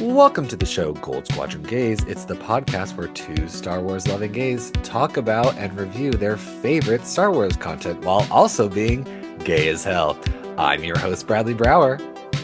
Welcome to the show Goldsquadrongays. It's the podcast where two Star Wars loving gays talk about and review their favorite Star Wars content while also being gay as hell. I'm your host, Bradley Brower.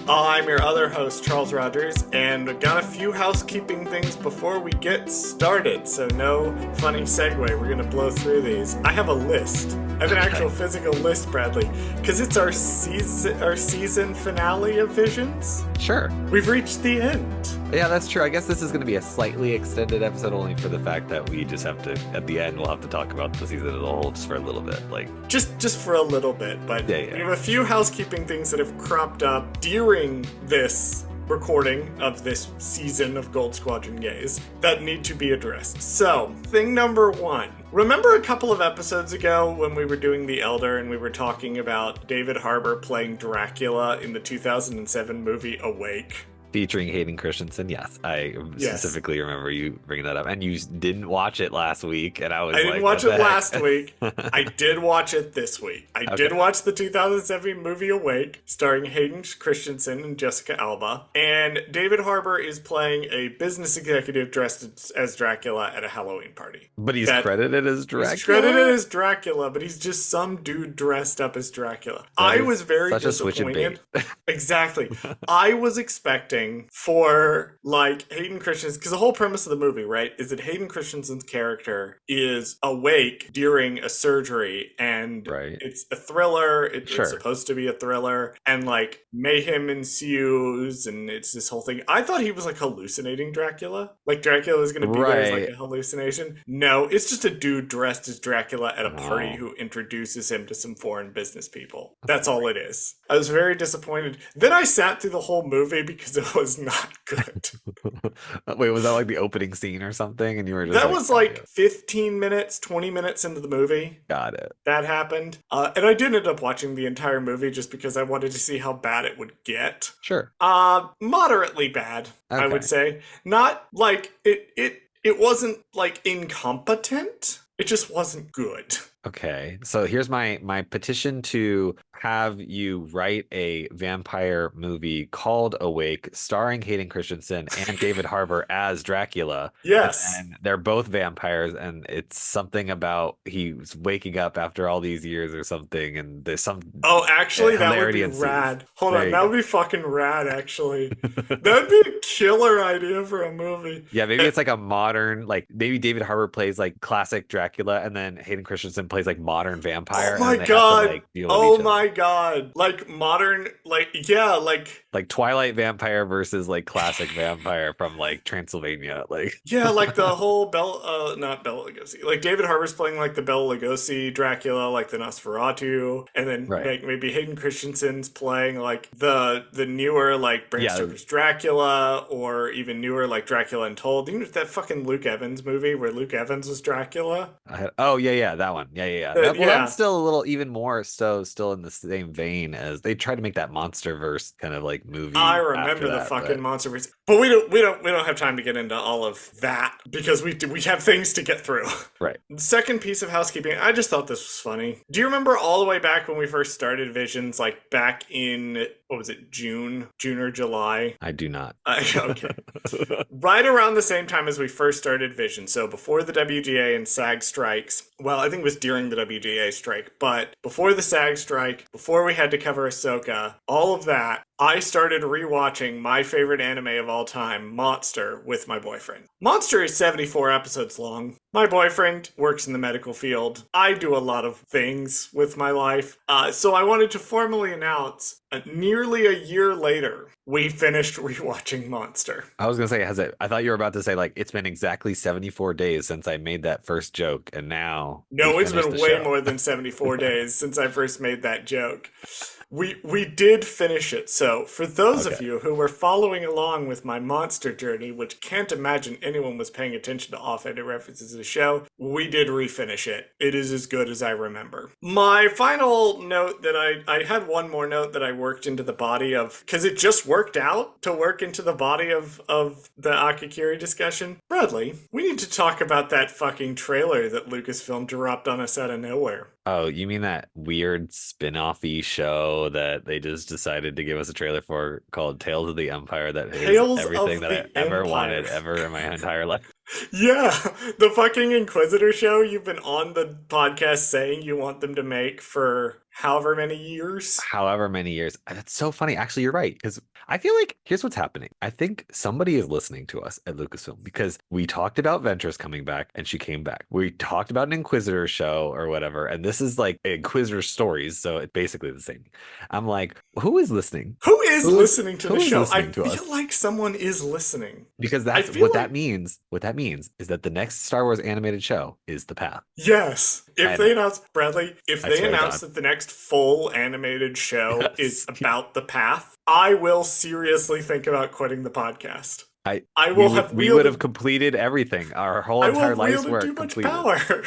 I'm your other host, Charles Rogers, and got a few housekeeping things before we get started, so no funny segue. We're going to blow through these. I have a list. I have an actual physical list, Bradley, because it's our season finale of Visions. Sure. We've reached the end. Yeah, that's true. I guess this is going to be a slightly extended episode only for the fact that we just have to, at the end, we'll have to talk about the season as a whole just for a little bit. Just for a little bit, but yeah. We have a few housekeeping things that have cropped up during this recording of this season of Goldsquadrongays that need to be addressed. So, thing number one. Remember a couple of episodes ago when we were doing The Elder and we were talking about David Harbour playing Dracula in the 2007 movie Awake? Featuring Hayden Christensen, yes. I specifically remember you bringing that up. And you didn't watch it last week, and I didn't watch it last week. I did watch it this week. I did watch the 2007 movie Awake, starring Hayden Christensen and Jessica Alba. And David Harbour is playing a business executive dressed as Dracula at a Halloween party. But he's credited as Dracula? He's credited as Dracula, but he's just some dude dressed up as Dracula. I was very disappointed. Exactly. I was expecting for Hayden Christensen, because the whole premise of the movie, right, is that Hayden Christensen's character is awake during a surgery, and it's a thriller. It's supposed to be a thriller, and mayhem ensues, and it's this whole thing. I thought he was hallucinating Dracula. Dracula was going to be there as a hallucination. No, it's just a dude dressed as Dracula at a party who introduces him to some foreign business people. That's all it is. I was very disappointed. Then I sat through the whole movie because it was not good. Wait, was that the opening scene or something? And you were just that was 15 minutes, 20 minutes into the movie. Got it. That happened. And I did end up watching the entire movie just because I wanted to see how bad it would get. Sure. Moderately bad, I would say. Not it wasn't incompetent. It just wasn't good. Okay, so here's my petition to have you write a vampire movie called Awake, starring Hayden Christensen and David Harbour as Dracula. Yes. And they're both vampires, and it's something about he's waking up after all these years or something, and there's some actually, that would be rad. Hold on, that would be fucking rad, actually. That would be a killer idea for a movie. Yeah, maybe it's a modern, maybe David Harbour plays classic Dracula, and then Hayden Christensen plays modern vampire. Oh my god! My god! Modern, Twilight vampire versus classic vampire from Transylvania. The whole not Bela Lugosi. David Harbour's playing the Bela Lugosi Dracula, the Nosferatu, and then maybe Hayden Christensen's playing the newer Bram Stoker's Dracula, or even newer Dracula Untold. You know that fucking Luke Evans movie where Luke Evans was Dracula? That one. Yeah. That's still a little even more so still in the same vein as they tried to make that MonsterVerse kind of movie. I remember the fucking MonsterVerse, but we don't have time to get into all of that because we have things to get through. Right. The second piece of housekeeping, I just thought this was funny. Do you remember all the way back when we first started Visions, back in what was it, June or July? I do not. Okay. Right around the same time as we first started Vision, so before the WGA and SAG strikes. Well, I think it was during the WGA strike, but before the SAG strike, before we had to cover Ahsoka, all of that, I started rewatching my favorite anime of all time, Monster, with my boyfriend. Monster is 74 episodes long. My boyfriend works in the medical field. I do a lot of things with my life. So I wanted to formally announce, nearly a year later, we finished rewatching Monster. I was going to say, I thought you were about to say, it's been exactly 74 days since I made that first joke, and now... No, it's been way more than 74 days since I first made that joke. We did finish it, so for those of you who were following along with my Monster journey, which can't imagine anyone was paying attention to offhanded references to the show, we did refinish it. It is as good as I remember. My final note that I had one more note that I worked into the body of, because it just worked out to work into the body of the Akakiri discussion. Bradley, we need to talk about that fucking trailer that Lucasfilm dropped on us out of nowhere. Oh, you mean that weird spin-off-y show that they just decided to give us a trailer for called Tales of the Empire that is everything that I ever wanted ever in my entire life? Yeah, the fucking Inquisitor show you've been on the podcast saying you want them to make for however many years. However many years. That's so funny. Actually, you're right. Because I feel like here's what's happening. I think somebody is listening to us at Lucasfilm because we talked about Ventress coming back and she came back. We talked about an Inquisitor show or whatever. And this is like Inquisitor stories. So it's basically the same. I'm like, who is listening? Who is listening to the show? I feel like someone is listening. Because that's what that means. What that means is that the next Star Wars animated show is The Path. Yes. If they announce, Bradley, if they announce that the next full animated show is about The Path, I will seriously think about quitting the podcast. We would have completed everything. Our whole entire life's work completed. Too much power.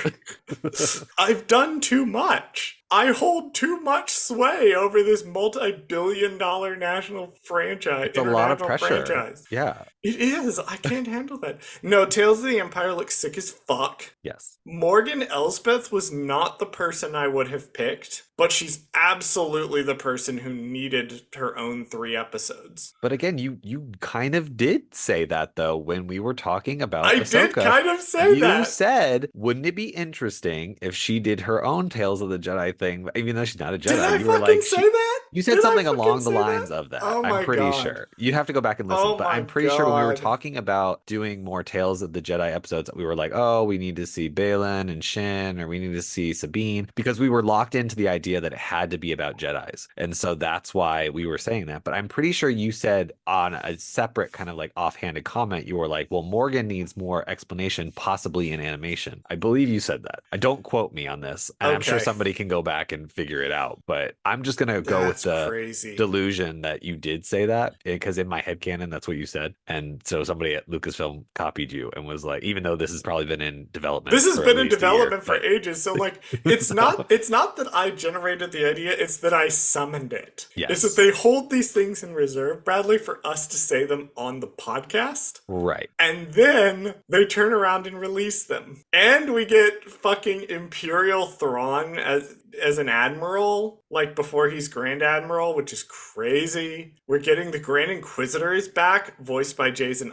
I've done too much. I hold too much sway over this multi-billion-dollar national franchise. It's a lot of pressure. Franchise. Yeah. It is. I can't handle that. No, Tales of the Empire looks sick as fuck. Yes. Morgan Elsbeth was not the person I would have picked, but she's absolutely the person who needed her own 3 episodes. But again, you kind of did say that, though, when we were talking about Ahsoka. I did kind of say that. You said, wouldn't it be interesting if she did her own Tales of the Jedi thing, even though she's not a Jedi? Did I fucking say that? You said something along the lines of that. Oh I'm pretty sure. You'd have to go back and listen, but I'm pretty sure when we were talking about doing more Tales of the Jedi episodes, we were like, oh, we need to see Baylan and Shin, or we need to see Sabine, because we were locked into the idea that it had to be about Jedis. And so that's why we were saying that. But I'm pretty sure you said on a separate kind of like offhanded comment, you were like, well, Morgan needs more explanation, possibly in animation. I believe you said that. Don't quote me on this. And I'm sure somebody can go back and figure it out. But I'm just going to go with the delusion that you did say that, because in my headcanon, that's what you said. And so somebody at Lucasfilm copied you and was like, even though this has probably been in development. This has been in development for ages. So like, it's not that I generated the idea, it's that I summoned it. Yes. It's that they hold these things in reserve, Bradley, for us to say them on the podcast. Right. And then they turn around and release them. And we get fucking Imperial Thrawn as an admiral, like before he's Grand Admiral, which is crazy. We're getting the Grand Inquisitor is back, voiced by Jason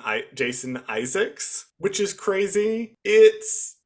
Isaacs, which is crazy. It's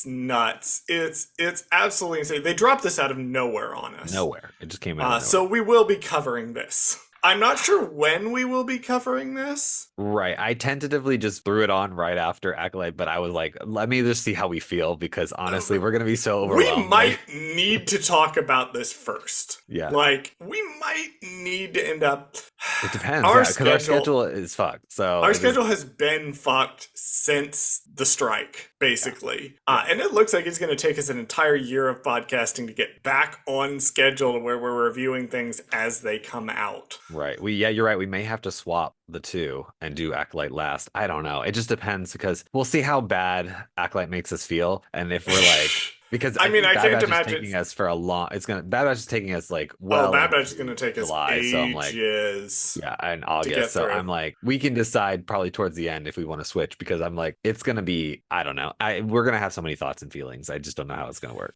nuts. It's absolutely insane. They dropped this out of nowhere on us. Nowhere. It just came out of nowhere. So we will be covering this. I'm not sure when we will be covering this. Right. I tentatively just threw it on right after Acolyte, but I was like, let me just see how we feel, because honestly, we're going to be so overwhelmed. We might need to talk about this first. Yeah. Like, we might need to end up... It depends, because our schedule is fucked. So our schedule has been fucked since the strike, basically. Yeah. And it looks like it's going to take us an entire year of podcasting to get back on schedule to where we're reviewing things as they come out. Right. You're right. We may have to swap the two and do Acolyte last. I don't know. It just depends, because we'll see how bad Acolyte makes us feel. And if we're like... Because I mean, I can't imagine taking us for a long. Bad Batch is taking us like Bad Batch is going to take July, us ages. So I'm like, in August. So I'm like, we can decide probably towards the end if we want to switch, because I'm like, it's going to be, I don't know. We're going to have so many thoughts and feelings. I just don't know how it's going to work.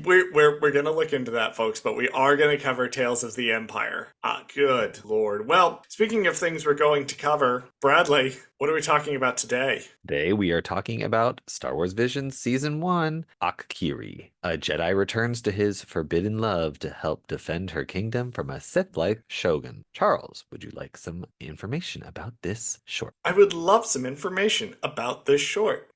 We're going to look into that, folks, but we are going to cover Tales of the Empire. Good Lord. Well, speaking of things we're going to cover, Bradley, what are we talking about today? Today we are talking about Star Wars Visions Season 1, Akakiri. A Jedi returns to his forbidden love to help defend her kingdom from a Sith-like Shogun. Charles, would you like some information about this short? I would love some information about this short.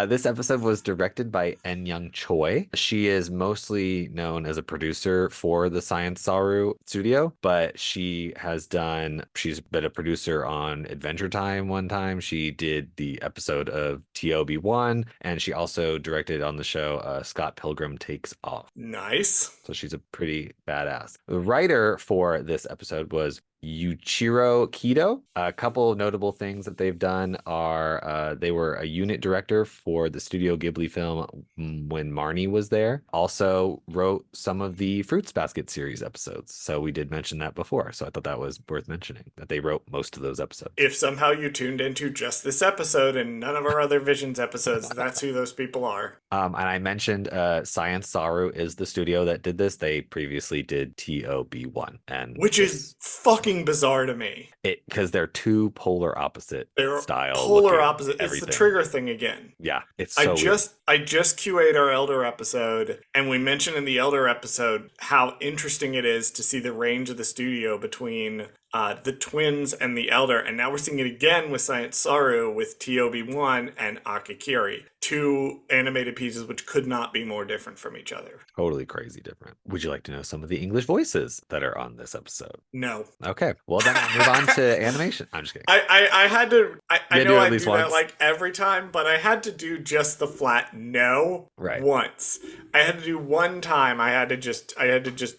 This episode was directed by En-Young Choi. She is mostly known as a producer for the Science SARU studio, but she's been a producer on Adventure Time one time. She did the episode of TOB1, and she also directed on the show Scott Pilgrim Takes Off. Nice. So she's a pretty badass. The writer for this episode was Yuichiro Kido. A couple of notable things that they've done are they were a unit director director for the Studio Ghibli film when Marnie was there. Also wrote some of the Fruits Basket series episodes. So we did mention that before. So I thought that was worth mentioning, that they wrote most of those episodes. If somehow you tuned into just this episode and none of our other Visions episodes, that's who those people are. And I mentioned Science SARU is the studio that did this. They previously did TOB1, and which is fucking bizarre to me. Because they're two polar opposite style. Polar opposite. It's the trigger thing again. Yeah, it's so I just QA'd our Elder episode, and we mentioned in the Elder episode how interesting it is to see the range of the studio between the twins and the Elder, and now we're seeing it again with Science SARU with TOB1 and Akakiri. Two animated pieces which could not be more different from each other. Totally crazy different. Would you like to know some of the English voices that are on this episode? No. Okay. Well, then I'll move on to animation. I'm just kidding. I had to. I know I do once. that like every time, but I had to do just the flat no once. I had to do one time. I had to just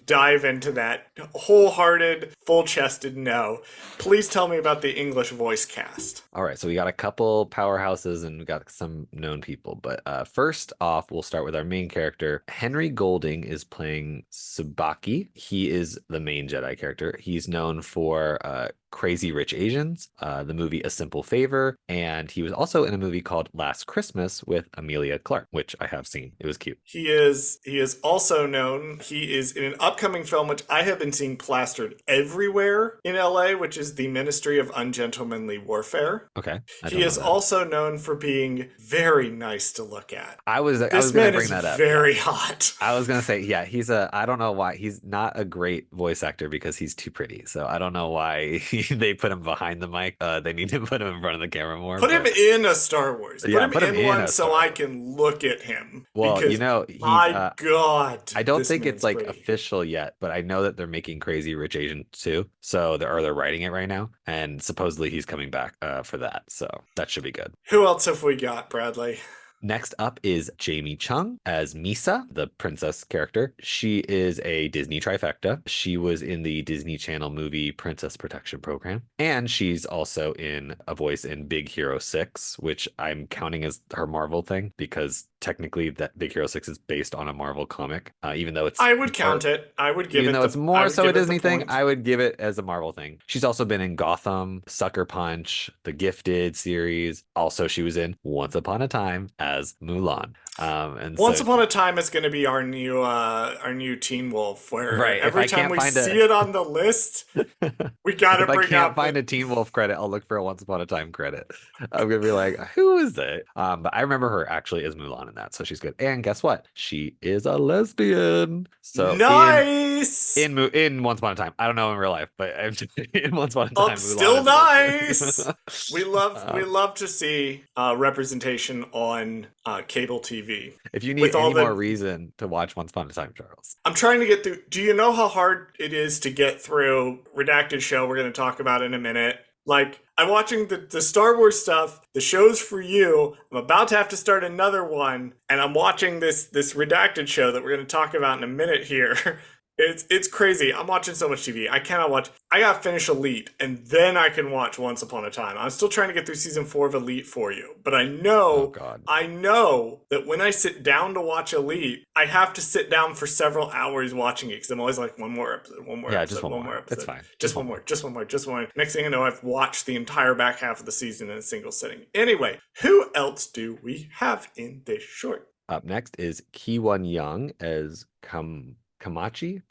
dive into that wholehearted, full-chested no. Please tell me about the English voice cast. All right. So we got a couple powerhouses and we got some known people. But first off, we'll start with our main character. Henry Golding is playing Tsubaki. He is the main Jedi character. He's known for Crazy Rich Asians, the movie A Simple Favor, and he was also in a movie called Last Christmas with Emilia Clarke, which I have seen. It was cute. He is also known. He is in an upcoming film which I have been seeing plastered everywhere in LA, which is The Ministry of Ungentlemanly Warfare. Okay. He is also known for being very nice to look at. I was going to bring that up. Very hot. I was going to say, yeah, I don't know why he's not a great voice actor because he's too pretty. So I don't know why they put him behind the mic. They need to put him in front of the camera more. Put him in a Star Wars. Put him in one so I can look at him. Well, my God. I don't think it's like official yet, but I know that they're making Crazy Rich Asian 2. So they're writing it right now. And supposedly he's coming back for that. So that should be good. Who else have we got, Bradley? Next up is Jamie Chung as Misa, the princess character. She is a Disney trifecta. She was in the Disney Channel movie Princess Protection Program. And she's also in a voice in Big Hero 6, which I'm counting as her Marvel thing because technically that Big Hero 6 is based on a Marvel comic, even though it's... I would count it. I would give it... Even though it's more so a Disney thing, I would give it as a Marvel thing. She's also been in Gotham, Sucker Punch, the Gifted series. Also, she was in Once Upon a Time as Mulan. And Once Upon a Time is going to be our new Teen Wolf, where every time we see it on the list, we got to bring up... If I can't find a Teen Wolf credit, I'll look for a Once Upon a Time credit. I'm going to be like, who is it? But I remember her actually as Mulan in that, so she's good. And guess what? She is a lesbian. So nice! In Once Upon a Time. I don't know in real life, but in Once Upon a Time, Mulan still nice! We love to see representation on cable TV. If you need any more reason to watch Once Upon a Time, Charles. I'm trying to get through. Do you know how hard it is to get through Redacted Show we're going to talk about in a minute? Like, I'm watching the Star Wars stuff, the show's for you. I'm about to have to start another one, and I'm watching this Redacted Show that we're going to talk about in a minute here. It's crazy. I'm watching so much TV. I cannot watch. I gotta finish Elite, and then I can watch Once Upon a Time. I'm still trying to get through season 4 of Elite for you, but I know that when I sit down to watch Elite, I have to sit down for several hours watching it because I'm always like, one more episode. Just one more episode. That's fine. Just one more. Next thing I know, I've watched the entire back half of the season in a single sitting. Anyway, who else do we have in this short? Up next is Ki-Won Young as Kamahachi.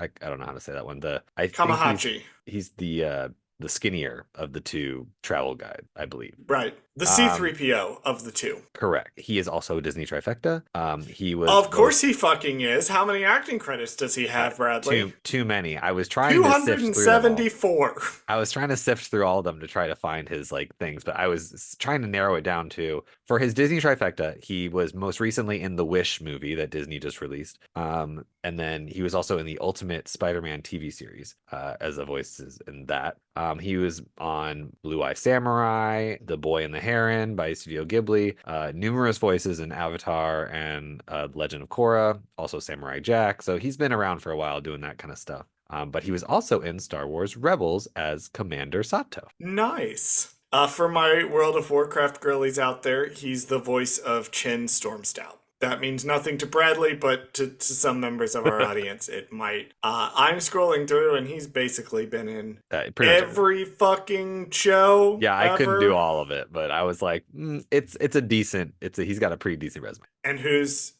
I don't know how to say that one. Kamahachi. He's the skinnier of the two travel guide, I believe. Right. The C-3PO of the two. Correct. He is also a Disney trifecta. He was... Of course he fucking is. How many acting credits does he have, Bradley? Too many. I was trying to sift through 274. I was trying to sift through all of them to try to find his things, but I was trying to narrow it down to... For his Disney trifecta, he was most recently in the Wish movie that Disney just released. And then he was also in the Ultimate Spider-Man TV series as a voice in that. He was on Blue Eye Samurai, The Boy and the Heron by Studio Ghibli, numerous voices in Avatar and Legend of Korra, also Samurai Jack. So he's been around for a while doing that kind of stuff. But he was also in Star Wars Rebels as Commander Sato. Nice. For my World of Warcraft girlies out there, he's the voice of Chin Stormstout. That means nothing to Bradley, but to some members of our audience, it might. I'm scrolling through, and he's basically been in every fucking show. Yeah, I ever. couldn't do all of it, but I was like, he's got a pretty decent resume. And who's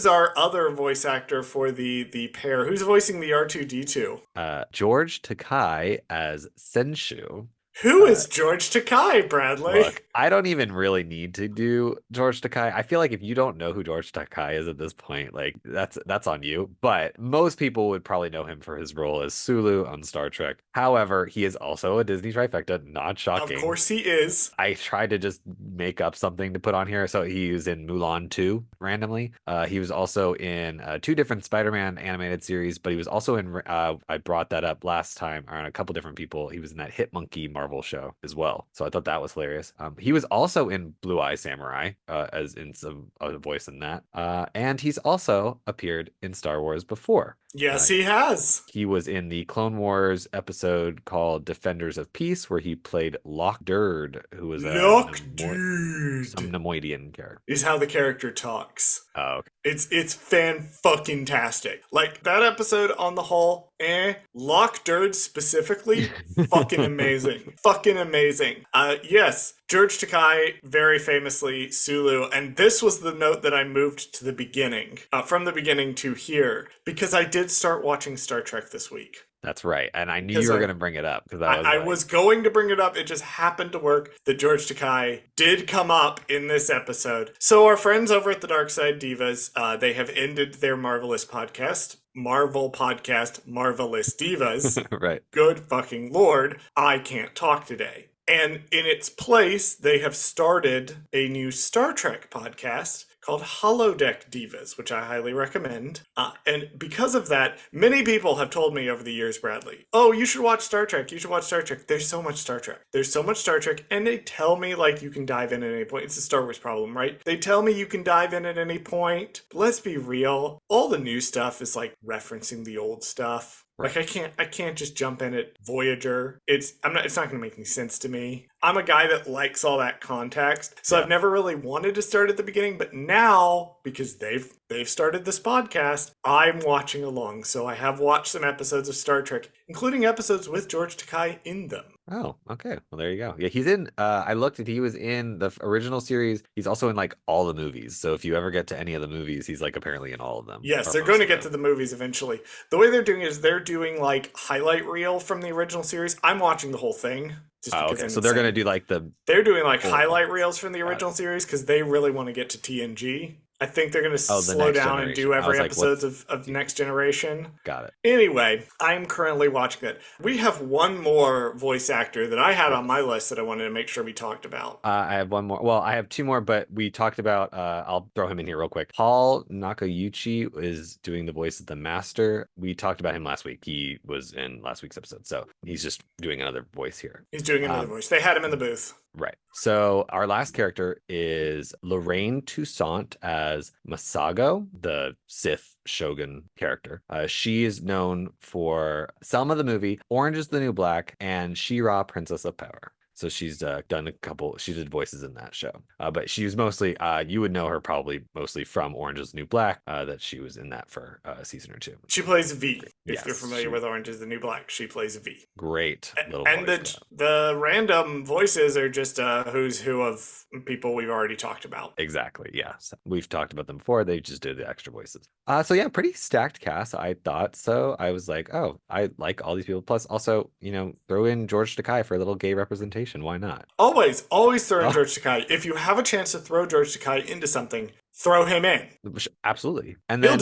our other voice actor for the pair? Who's voicing the R2D2? George Takei as Senshu. Who is George Takei, Bradley? Look, I don't even really need to do George Takei. I feel like if you don't know who George Takei is at this point, like that's on you. But most people would probably know him for his role as Sulu on Star Trek. However, he is also a Disney trifecta. Not shocking. Of course he is. I tried to just make up something to put on here. So he was in Mulan 2 randomly. He was also in 2 different Spider-Man animated series, but he was also in, I brought that up last time, on a couple different people. He was in that Hit Monkey Marvel show as well. So I thought that was hilarious. He was also in Blue Eye Samurai, as in some other voice in that. And he's also appeared in Star Wars before. Yes, he has. He was in the Clone Wars episode called Defenders of Peace, where he played Lock Durd, who was some Nemoidian character. Is how the character talks. Oh, okay. It's fan-fucking-tastic. Like, that episode on the whole, Lock Durd specifically, fucking amazing. Fucking amazing. Yes, George Takei, very famously Sulu, and this was the note that I moved to the beginning, from the beginning to here, because I did start watching Star Trek this week. That's right. And I knew you were going to bring it up. Because I was going to bring it up. It just happened to work that George Takei did come up in this episode. So our friends over at the Dark Side Divas, they have ended their Marvelous podcast. Marvelous Divas. Right. Good fucking Lord. I can't talk today. And in its place, they have started a new Star Trek podcast called Holodeck Divas, which I highly recommend. And because of that, many people have told me over the years, Bradley, oh, you should watch Star Trek. You should watch Star Trek. There's so much Star Trek. There's so much Star Trek. And they tell me, like, you can dive in at any point. It's a Star Wars problem, right? They tell me you can dive in at any point. But let's be real. All the new stuff is, like, referencing the old stuff. Right. Like I can't just jump in at Voyager. It's not going to make any sense to me. I'm a guy that likes all that context. So I've never really wanted to start at the beginning, but now, because they've started this podcast, I'm watching along. So I have watched some episodes of Star Trek, including episodes with George Takei in them. Oh, okay. Well, there you go. Yeah, he's in, I looked at, he was in the original series. He's also in like all the movies. So if you ever get to any of the movies, he's like apparently in all of them. Yes, they're going to get to the movies eventually. The way they're doing it is they're doing like highlight reel from the original series. I'm watching the whole thing. Okay. So they're going to do like they're doing like highlight reels from the original series because they really want to get to TNG. I think they're going to slow down and do every episodes of Next Generation. Got it. Anyway, I'm currently watching that. We have one more voice actor that I had on my list that I wanted to make sure we talked about. I have one more. Well, I have 2 more, but we talked about, I'll throw him in here real quick. Paul Nakayuchi is doing the voice of the Master. We talked about him last week. He was in last week's episode. So he's just doing another voice here. He's doing another voice. They had him in the booth. Right. So our last character is Lorraine Toussaint as Masago, the Sith Shogun character. She is known for Selma the movie, Orange is the New Black, and She-Ra, Princess of Power. So she's done she did voices in that show. But she was mostly, you would know her probably mostly from Orange is the New Black, that she was in that for a season or 2. She plays V. If you're familiar with Orange is the New Black, she plays V. Great little and voice. the random voices are just who's who of people we've already talked about. Exactly, yeah. So we've talked about them before. They just did the extra voices. So yeah, pretty stacked cast, I thought. So I was like, oh, I like all these people. Plus also, throw in George Takei for a little gay representation. Why not? Always throw in George Takei. If you have a chance to throw George Takei into something, throw him in. Absolutely. And then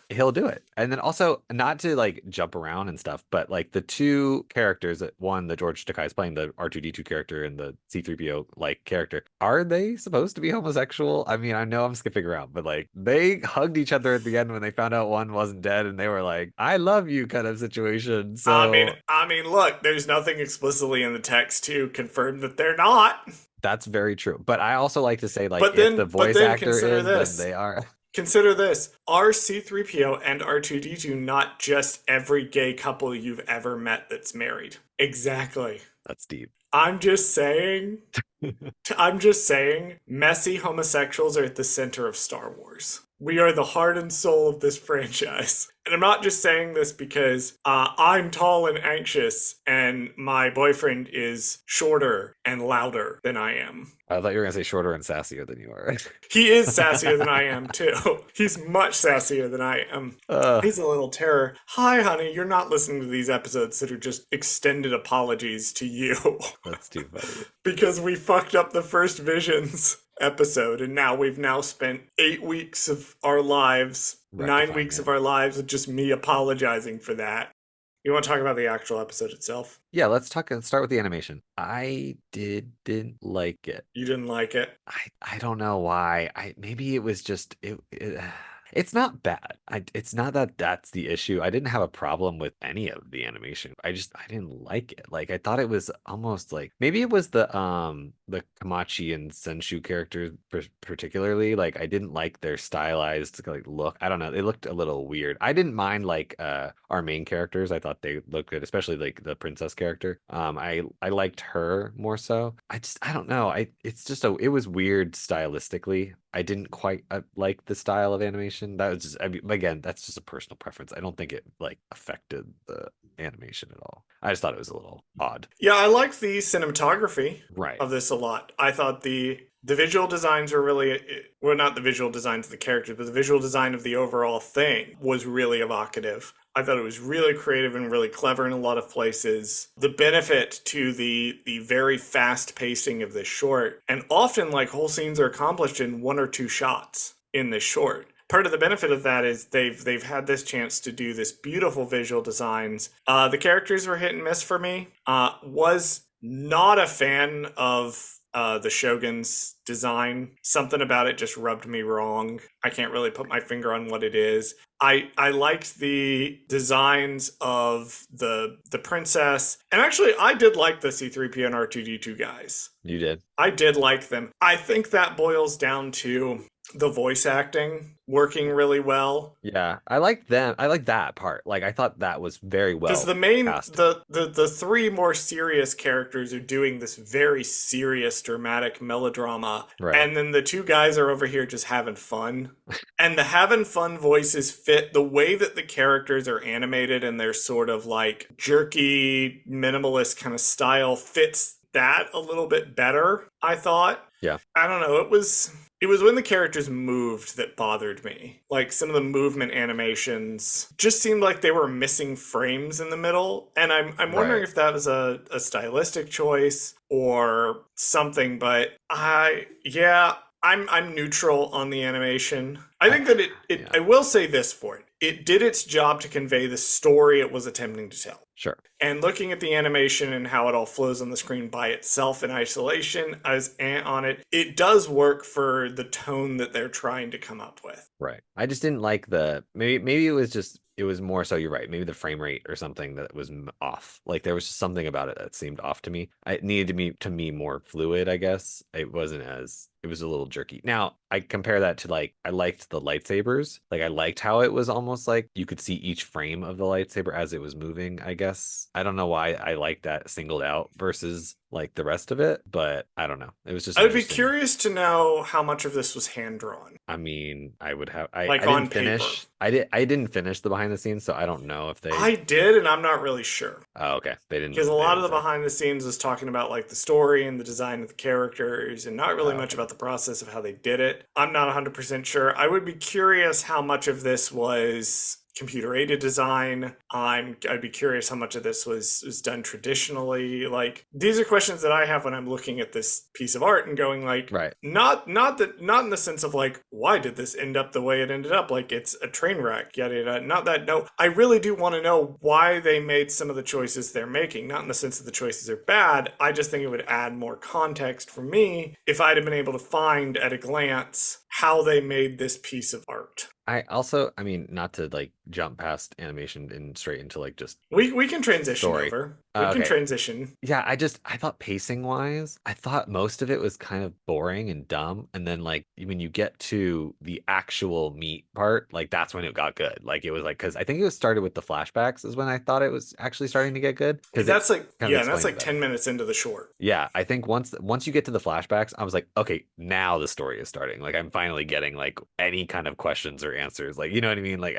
He'll do it. And then also, not to like jump around and stuff, but like the 2 characters, one, the George Takei is playing, the R2D2 character and the C-3PO like character, are they supposed to be homosexual? I mean, I know I'm skipping around, but like they hugged each other at the end when they found out one wasn't dead, and they were like, I love you kind of situation. So I mean, look, there's nothing explicitly in the text to confirm that they're not. That's very true. But I also like to say, like, if the voice actor is, then they are. Consider this. Are C-3PO and R2-D2 not just every gay couple you've ever met that's married? Exactly. That's deep. I'm just saying. I'm just saying, messy homosexuals are at the center of Star Wars. We are the heart and soul of this franchise. And I'm not just saying this because I'm tall and anxious and my boyfriend is shorter and louder than I am. I thought you were going to say shorter and sassier than you are. He is sassier than I am, too. He's much sassier than I am. He's a little terror. Hi, honey, you're not listening to these episodes that are just extended apologies to you. That's too funny. Because we fucked up the first Visions episode, and now we've spent 8 weeks of our lives, 9 weeks of our lives with just me apologizing for that. You want to talk about the actual episode itself? Yeah, let's start with the animation. I didn't like it. You didn't like it? I don't know why. Maybe it was just it's not bad. It's not that that's the issue. I didn't have a problem with any of the animation. I didn't like it. Like I thought it was almost like maybe it was the Kamachi and Senshu characters particularly. Like I didn't like their stylized like look. I don't know. They looked a little weird. I didn't mind like our main characters. I thought they looked good, especially like the princess character. I liked her more so. I don't know. It was weird stylistically. I didn't quite like the style of animation. That was just, again, that's just a personal preference. I don't think it like affected the animation at all. I just thought it was a little odd. Yeah, I liked the cinematography right. of this a lot. I thought the visual designs were really, well, not the visual designs of the characters, but the visual design of the overall thing was really evocative. I thought it was really creative and really clever in a lot of places. The benefit to the very fast pacing of this short, and often like whole scenes are accomplished in 1 or 2 shots in this short. Part of the benefit of that is they've had this chance to do this beautiful visual designs. The characters were hit and miss for me. Was not a fan of the Shogun's design. Something about it just rubbed me wrong. I can't really put my finger on what it is. I liked the designs of the princess. And actually, I did like the C-3PO and R2-D2 guys. You did? I did like them. I think that boils down to the voice acting working really well. Yeah, I like them. I like that part. Like I thought that was very well. Because the main the 3 more serious characters are doing this very serious dramatic melodrama, right. And then the 2 guys are over here just having fun. And the having fun voices fit the way that the characters are animated, and their sort of like jerky minimalist kind of style fits that a little bit better, I thought. Yeah. I don't know. It was when the characters moved that bothered me. Like some of the movement animations just seemed like they were missing frames in the middle. And I'm wondering if that was a stylistic choice or something, but I'm neutral on the animation. I think that I will say this for it. It did its job to convey the story it was attempting to tell. Sure. And looking at the animation and how it all flows on the screen by itself in isolation, I was on it. It does work for the tone that they're trying to come up with. Right. I just didn't like maybe it was more so, you're right, maybe the frame rate or something that was off. Like there was just something about it that seemed off to me. It needed to be more fluid, I guess. It was a little jerky. Now, I compare that to like, I liked the lightsabers. Like I liked how it was almost like you could see each frame of the lightsaber as it was moving, I guess. I don't know why I like that singled out versus like the rest of it, but I don't know. It was just I would be curious to know how much of this was hand drawn. I mean, I would have I didn't finish. I didn't finish the behind the scenes, so I don't know if they I did, and I'm not really sure. Oh, okay. They didn't, because a lot of the behind the scenes was talking about like the story and the design of the characters and not really much about the process of how they did it. I'm not 100% sure. I would be curious how much of this was computer aided design. I'd be curious how much of this was done traditionally. Like these are questions that I have when I'm looking at this piece of art and going like, right. Not in the sense of like, why did this end up the way it ended up? Like it's a train wreck, yada yada. Not that. No, I really do want to know why they made some of the choices they're making. Not in the sense that the choices are bad. I just think it would add more context for me if I'd have been able to find at a glance how they made this piece of art. I mean, not to like jump past animation and straight into like just we can transition over. We can Okay. transition. Yeah, I thought pacing wise, I thought most of it was kind of boring and dumb. And then like when you get to the actual meat part, like that's when it got good. Like it was like because I think it was started with the flashbacks is when I thought it was actually starting to get good because it That's like, kind of yeah, and that's explained it like better. 10 minutes into the short. Yeah, I think once you get to the flashbacks, I was like, okay, now the story is starting. Like I'm finally getting like any kind of questions or answers. Like, you know what I mean? Like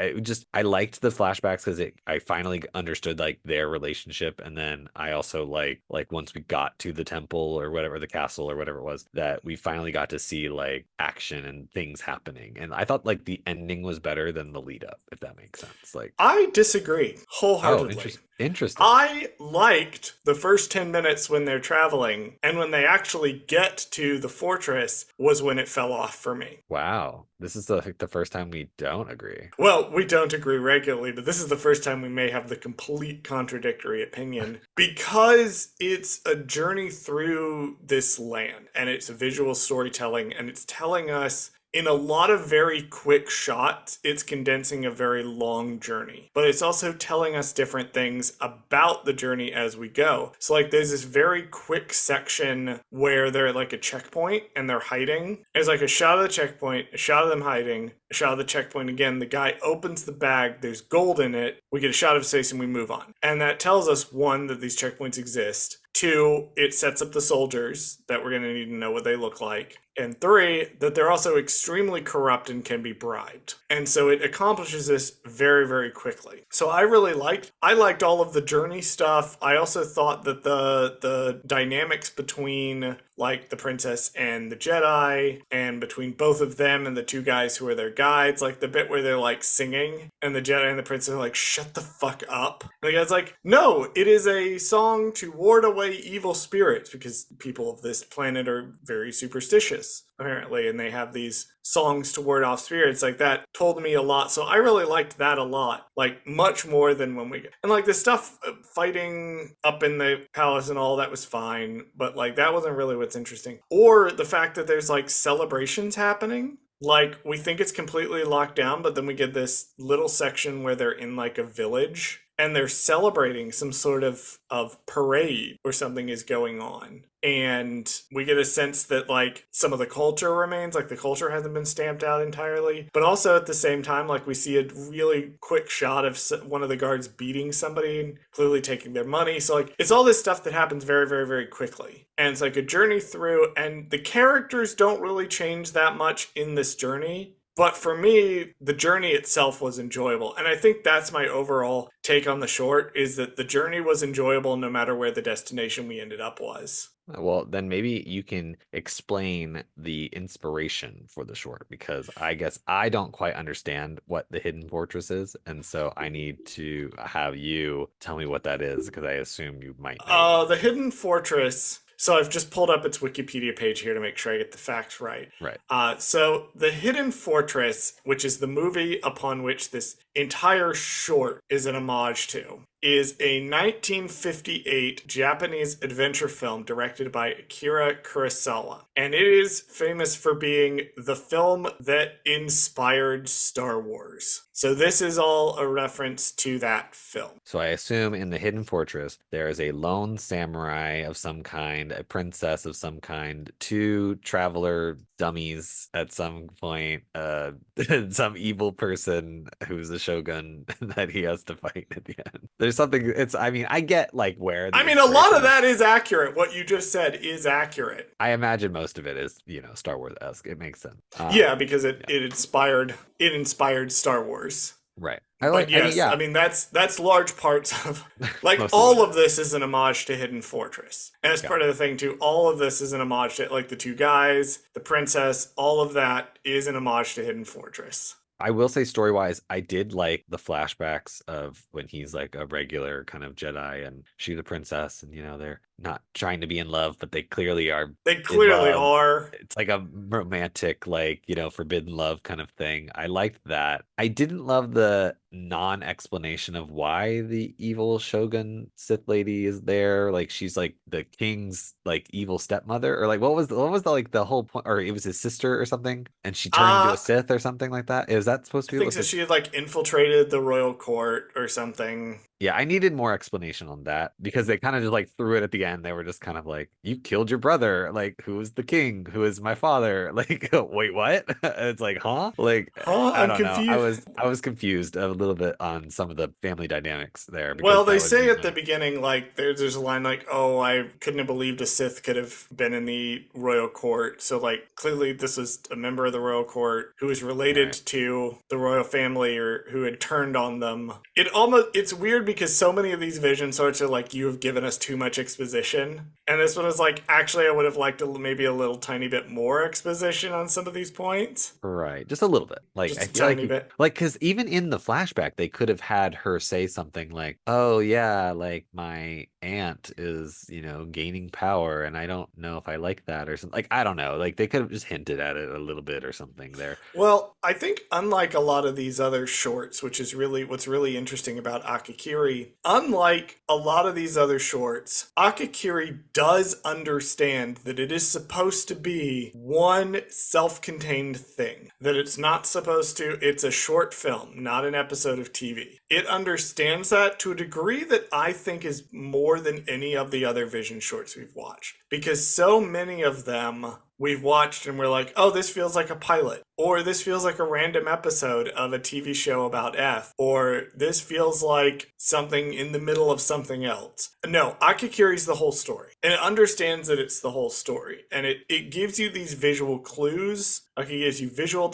I liked the flashbacks because it I finally understood like their relationship, and then I also like once we got to the temple or whatever, the castle or whatever it was, that we finally got to see like action and things happening. And I thought like the ending was better than the lead up, if that makes sense. Like, I disagree oh, wholeheartedly. interesting. I liked the first 10 minutes when they're traveling, and when they actually get to the fortress was when it fell off for me. Wow, this is the first time we don't agree. Well, we don't agree regularly, but this is the first time we may have the complete contradictory opinion because it's a journey through this land and it's visual storytelling and it's telling us in a lot of very quick shots, it's condensing a very long journey, but it's also telling us different things about the journey as we go. So, like, there's this very quick section where they're at like a checkpoint and they're hiding. It's like a shot of the checkpoint, a shot of them hiding, a shot of the checkpoint again. The guy opens the bag, there's gold in it. We get a shot of his face and we move on. And that tells us, one, that these checkpoints exist. Two, it sets up the soldiers that we're going to need to know what they look like. And three, that they're also extremely corrupt and can be bribed. And so it accomplishes this very, very quickly. So I liked all of the journey stuff. I also thought that the dynamics between like the princess and the Jedi and between both of them and the two guys who are their guides, like the bit where they're like singing and the Jedi and the princess are like, shut the fuck up. And the guy's like, no, it is a song to ward away evil spirits because people of this planet are very superstitious apparently, and they have these songs to ward off spirits. Like that told me a lot, so I really liked that a lot, like much more than when we get and like the stuff fighting up in the palace and all that was fine, but like that wasn't really what's interesting, or the fact that there's like celebrations happening. Like we think it's completely locked down, but then we get this little section where they're in like a village and they're celebrating some sort of parade or something is going on. And we get a sense that like some of the culture remains, like the culture hasn't been stamped out entirely. But also at the same time, like we see a really quick shot of one of the guards beating somebody and clearly taking their money. So like it's all this stuff that happens very, very, very quickly. And it's like a journey through, and the characters don't really change that much in this journey. But for me, the journey itself was enjoyable. And I think that's my overall take on the short, is that the journey was enjoyable no matter where the destination we ended up was. Well, then maybe you can explain the inspiration for the short, because I guess I don't quite understand what the hidden fortress is, and so I need to have you tell me what that is, because I assume you might know. The hidden fortress. So I've just pulled up its Wikipedia page here to make sure I get the facts right. Right. So The Hidden Fortress, which is the movie upon which this entire short is an homage to, is a 1958 Japanese adventure film directed by Akira Kurosawa. And it is famous for being the film that inspired Star Wars. So this is all a reference to that film. So I assume in the Hidden Fortress, there is a lone samurai of some kind, a princess of some kind, two traveler dummies at some point, some evil person who's a shogun that he has to fight at the end. There's something, I mean, I get like where. I mean, a lot of that is accurate. What you just said is accurate. I imagine most of it is, Star Wars-esque. It makes sense. Yeah, because it inspired Star Wars. Right. I mean that's large parts of like all of this is an homage to Hidden Fortress. And as part of the thing too, all of this is an homage to like the two guys, the princess, all of that is an homage to Hidden Fortress. I will say story-wise, I did like the flashbacks of when he's like a regular kind of Jedi and she's a princess, and they're not trying to be in love, but they clearly are They in clearly love. are. It's like a romantic, like, forbidden love kind of thing. I liked that. I didn't love the non-explanation of why the evil Shogun Sith lady is there. Like she's like the king's like evil stepmother, or like what was the like the whole point, or it was his sister or something, and she turned into a Uh, Sith or something like that. Is that supposed I to be think what so. the She had like infiltrated the royal court or something. Yeah, I needed more explanation on that because they kind of just like threw it at the end. They were just kind of like, "You killed your brother. Like, who is the king? Who is my father?" Like, wait, what? It's like, huh? Like, Huh? I I'm don't know. I confused. was I was confused a little bit on some of the family dynamics there because Well, they that would say be at the my beginning, like, there's a line like, "Oh, I couldn't have believed a Sith could have been in the royal court." So, like, clearly this is a member of the royal court who is related right. to the royal family or who had turned on them. It's weird because so many of these vision sorts are like, "You have given us too much exposition," and this one is like, actually, I would have liked maybe a little tiny bit more exposition on some of these points, Right, just a little bit. Like I just a feel like tiny bit. because even in the flashback, they could have had her say something like, "Oh yeah, like my aunt is, gaining power, and I don't know if I like that," or something. Like I don't know. Like they could have just hinted at it a little bit or something there. Well, I think unlike a lot of these other shorts, which is really what's really interesting about Akakiri, unlike a lot of these other shorts, Akakiri does understand that it is supposed to be one self-contained thing. That it's a short film, not an episode of TV. It understands that to a degree that I think is more than any of the other Vision shorts we've watched. Because so many of them we've watched and we're like, oh, this feels like a pilot. Or this feels like a random episode of a TV show about F. Or this feels like something in the middle of something else. No, Akakiri's the whole story. And it understands that it's the whole story. And it gives you these visual clues. Like it gives you visual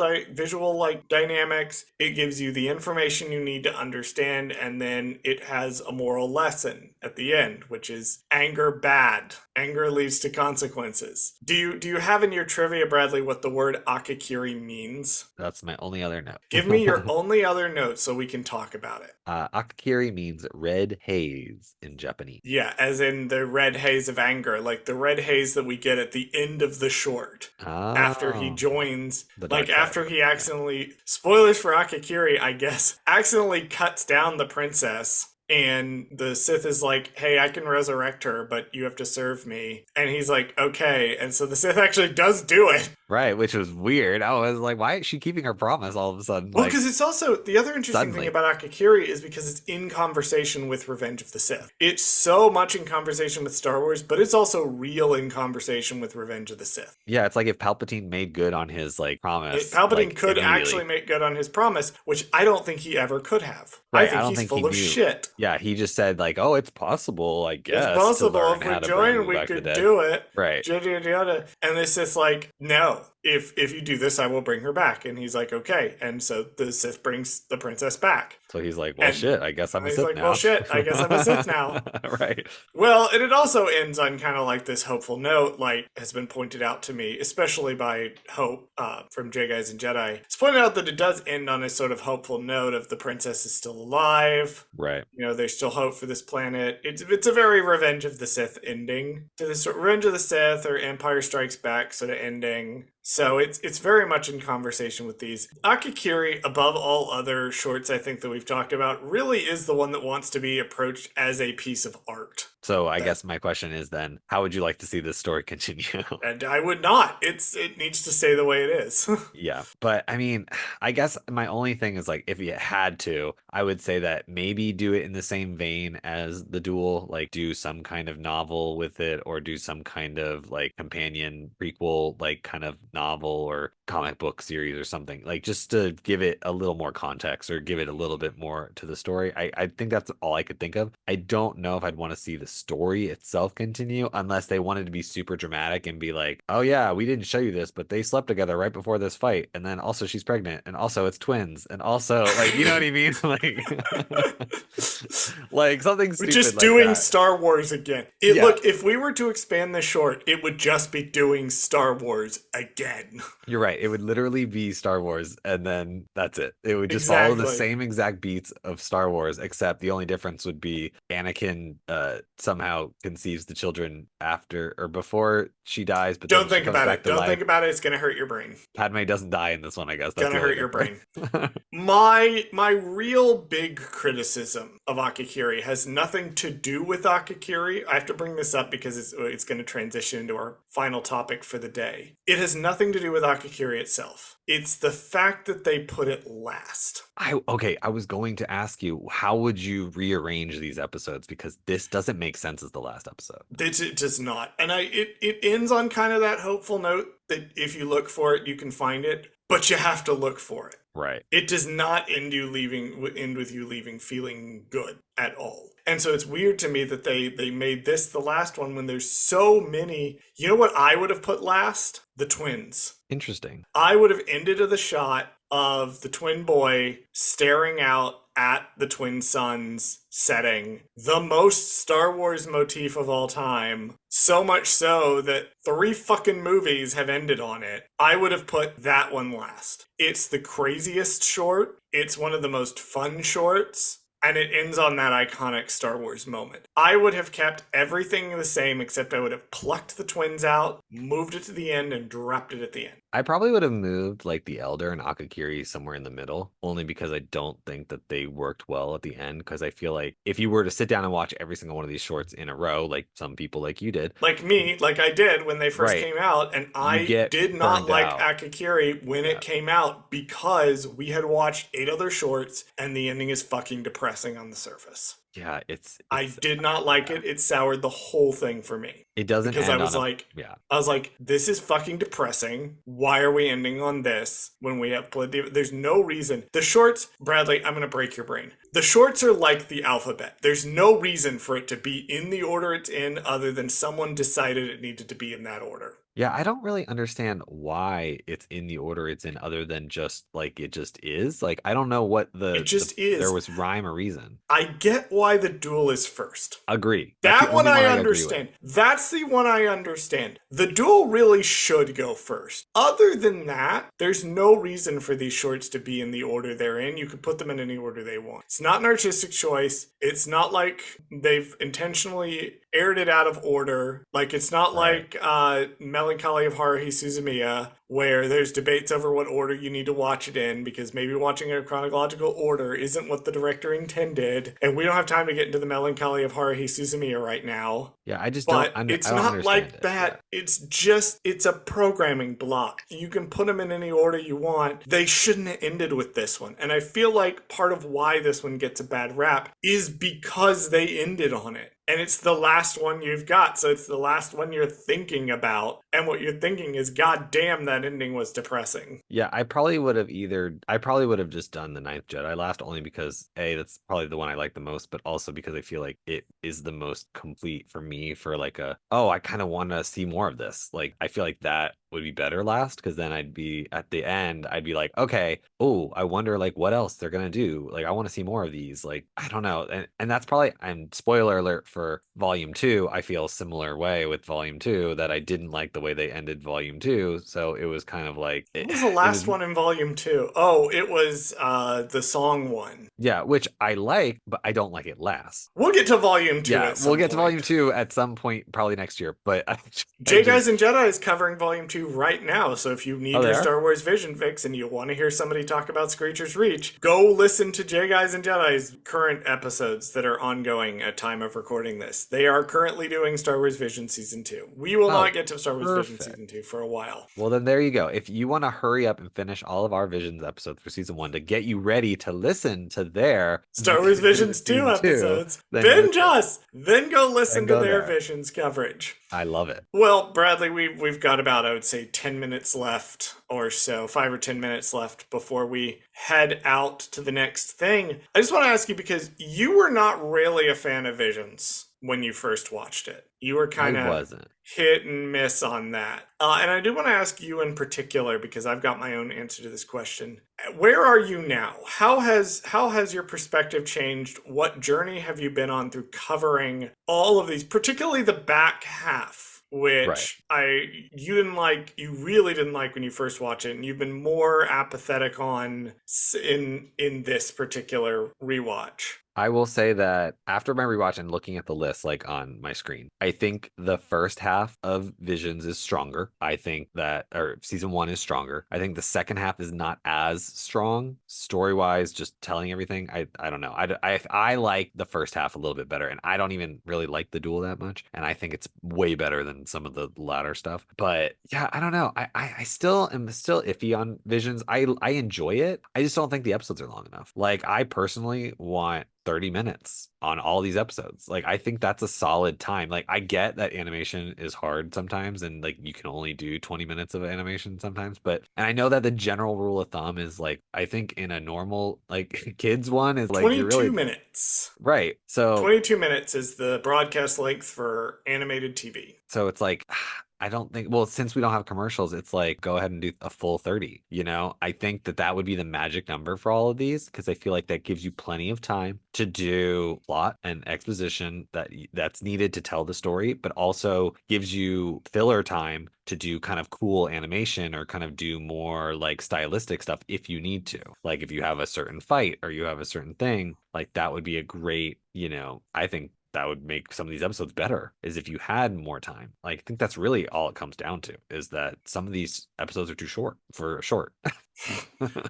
like dynamics. It gives you the information you need to understand. And then it has a moral lesson at the end, which is anger bad. Anger leads to consequences. Do you have in your trivia, Bradley, what the word Akakiri means? That's my only other note. Give me your only other note so we can talk about it. Akakiri means red haze in Japanese. Yeah, as in the red haze of anger, like the red haze that we get at the end of the short. After he joins, like after he accidentally, spoilers for Akakiri, I guess, accidentally cuts down the princess. And the Sith is like, hey, I can resurrect her, but you have to serve me. And he's like, okay. And so the Sith actually does do it. Right, which was weird. I was like, why is she keeping her promise all of a sudden? Well, because it's also, the other interesting thing suddenly. about Akakiri is because it's in conversation with Revenge of the Sith. It's so much in conversation with Star Wars, but it's also real in conversation with Revenge of the Sith. Yeah, it's like if Palpatine made good on his promise. Palpatine could actually make good on his promise, which I don't think he ever could have. Right, I think he's full of shit. Yeah, he just said oh, it's possible, I guess. It's possible if we join, we could do it. Right. Yada, yada, yada. And the Sith's like, no. If you do this, I will bring her back. And he's like, okay. And so the Sith brings the princess back. So he's like, well, shit, I guess I'm a Sith now. He's like, well, shit, I guess I'm a Sith now. Right. Well, and it also ends on kind of like this hopeful note, like has been pointed out to me, especially by Hope from J Guys and Jedi. It's pointed out that it does end on a sort of hopeful note of the princess is still alive. Right. There's still hope for this planet. It's a very Revenge of the Sith ending. To this Revenge of the Sith or Empire Strikes Back sort of ending. So it's very much in conversation with these. Akakiri, above all other shorts I think that we've talked about, really is the one that wants to be approached as a piece of art. So I guess my question is then, how would you like to see this story continue? And I would not. It needs to stay the way it is. Yeah. But I mean, I guess my only thing is if you had to, I would say that maybe do it in the same vein as the duel, like do some kind of novel with it or do some kind of companion prequel, kind of novel or comic book series or something, just to give it a little more context or give it a little bit more to the story. I think that's all I could think of. I don't know if I'd want to see the story itself continue unless they wanted to be super dramatic and be like, oh yeah, we didn't show you this, but they slept together right before this fight, and then also she's pregnant, and also it's twins, and also you know what I mean, something stupid. We're just doing Star Wars again. Look, if we were to expand this short, it would just be doing Star Wars again. You're right. It would literally be Star Wars, and then that's it. It would just follow the same exact beats of Star Wars, except the only difference would be Anakin somehow conceives the children after or before she dies, but Don't then she think comes about back it. to Don't life. think about it. It's going to hurt your brain. Padme doesn't die in this one, I guess. That's Gonna the only hurt your brain. difference. My real big criticism of Akakiri has nothing to do with Akakiri. I have to bring this up because it's going to transition into our final topic for the day. It has nothing to do with Akakiri itself. It's the fact that they put it last. I was going to ask you, how would you rearrange these episodes? Because this doesn't make sense as the last episode. It does not. And it ends on kind of that hopeful note that if you look for it, you can find it, but you have to look for it. Right. It does not end with you leaving feeling good at all. And so it's weird to me that they made this the last one when there's so many. You know what I would have put last? The twins. Interesting. I would have ended with a shot of the twin boy staring out at the twin sun's setting. The most Star Wars motif of all time. So much so that 3 fucking movies have ended on it. I would have put that one last. It's the craziest short. It's one of the most fun shorts. And it ends on that iconic Star Wars moment. I would have kept everything the same, except I would have plucked the twins out, moved it to the end, and dropped it at the end. I probably would have moved like the Elder and Akakiri somewhere in the middle, only because I don't think that they worked well at the end. Because I feel like if you were to sit down and watch every single one of these shorts in a row, like some people like you did. Like me, like I did when they first came out, and I did not like Akakiri when it came out because we had watched 8 other shorts, and the ending is fucking depressing on the surface. Yeah, it's I did not like it. It soured the whole thing for me. It doesn't because end I was like, this is fucking depressing. Why are we ending on this when we have plenty of? There's no reason. The shorts, Bradley, I'm gonna break your brain. The shorts are like the alphabet. There's no reason for it to be in the order it's in, other than someone decided it needed to be in that order. Yeah, I don't really understand why it's in the order it's in, other than just like it just is. Like, I don't know what it just is. There was rhyme or reason. I get why the duel is first. Agree. That one I understand. That's the one I understand. The duel really should go first. Other than that, there's no reason for these shorts to be in the order they're in. You can put them in any order they want. It's not an artistic choice. It's not like they've intentionally aired it out of order. Like, it's not like Melancholy of Haruhi Suzumiya, where there's debates over what order you need to watch it in, because maybe watching it in chronological order isn't what the director intended, and we don't have time to get into the Melancholy of Haruhi Suzumiya right now. Yeah, I just but don't. It's I don't not like that. Yeah. It's a programming block. You can put them in any order you want. They shouldn't have ended with this one, and I feel like part of why this one gets a bad rap is because they ended on it. And it's the last one you've got, so it's the last one you're thinking about. And what you're thinking is, God damn, that ending was depressing. Yeah, I probably would have just done The Ninth Jedi last, only because, A, that's probably the one I like the most, but also because I feel like it is the most complete for me for like I kind of want to see more of this. Like, I feel like that would be better last, because then I'd be at the end, I'd be like, okay, I wonder like what else they're gonna do. Like, I want to see more of these. Like, I don't know. And that's probably, and spoiler alert for Volume 2, I feel a similar way with Volume 2, that I didn't like the way they ended Volume 2. So it was kind of like, what was the last one in Volume 2? Oh, it was the song one. Yeah, which I like, but I don't like it last. We'll get to Volume 2 at some point. To Volume 2 at some point, probably next year. But Guys and Jedi is covering Volume 2 right now, so if you need your Star Wars Vision fix and you want to hear somebody talk about Screecher's Reach, go listen to Guys and Jedi's current episodes that are ongoing at time of recording this. They are currently doing Star Wars Vision Season 2. We will not get to Star Wars Vision Season 2 for a while. Well, then there you go. If you want to hurry up and finish all of our Visions episodes for Season 1 to get you ready to listen to their Star Wars Visions 2 episodes, binge us, then go listen to their Visions coverage. I love it. Well, Bradley, we've got about, I would say, 10 minutes left or so, 5 or 10 minutes left before we head out to the next thing. I just want to ask you, because you were not really a fan of Visions when you first watched it. You were kind of hit and miss on that. And I do want to ask you in particular, because I've got my own answer to this question. Where are you now? How has your perspective changed? What journey have you been on through covering all of these, particularly the back half, which you really didn't like when you first watched it, and you've been more apathetic on in this particular rewatch? I will say that after my rewatch and looking at the list like on my screen, I think the first half of Visions is stronger. I think that, or season one is stronger. I think the second half is not as strong story wise, just telling everything. I don't know. I like the first half a little bit better, and I don't even really like the duel that much, and I think it's way better than some of the latter stuff. But yeah, I don't know. I still am still iffy on Visions. I enjoy it. I just don't think the episodes are long enough. Like I personally want 30 minutes on all these episodes. Like I think that's a solid time. Like I get that animation is hard sometimes and like you can only do 20 minutes of animation sometimes, but and I know that the general rule of thumb is like I think in a normal like kids one is like you're 22 really minutes. right. So 22 minutes is the broadcast length for animated TV. so it's like I don't think, well, since we don't have commercials, it's like go ahead and do a full 30, you know? I think that that would be the magic number for all of these because I feel like that gives you plenty of time to do plot and exposition that's needed to tell the story, but also gives you filler time to do kind of cool animation or kind of do more like stylistic stuff if you need to. Like if you have a certain fight or you have a certain thing, like that would be a great, you know, I think that would make some of these episodes better is if you had more time. Like I think that's really all it comes down to is that some of these episodes are too short for short.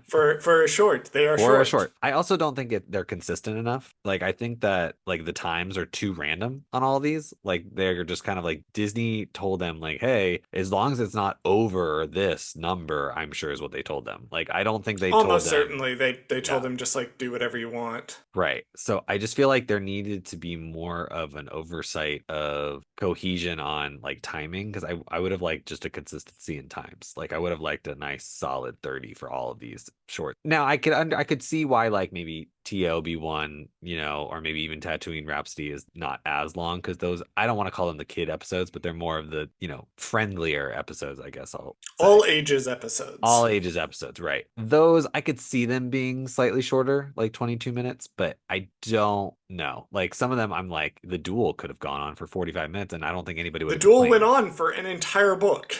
for a short, they are For a short. short. I also don't think they're consistent enough. Like I think that like the times are too random on all these. Like they're just kind of like Disney told them like, hey, as long as it's not over this number, I'm sure is what they told them. Like I don't think they Almost told them. certainly they told them just like do whatever you want. Right. So I just feel like there needed to be more of an oversight of cohesion on like timing because I would have liked just a consistency in times. Like I would have liked a nice solid 30 for all of these short. Now I could see why like maybe TOB1, you know, or maybe even Tatooine Rhapsody is not as long because those I don't want to call them the kid episodes, but they're more of the, you know, friendlier episodes, I guess I'll say. All ages episodes. All ages episodes, right. Those I could see them being slightly shorter, like 22 minutes, but I don't know. Like some of them I'm like the duel could have gone on for 45 minutes and I don't think anybody would The have duel complained. went on for an entire book.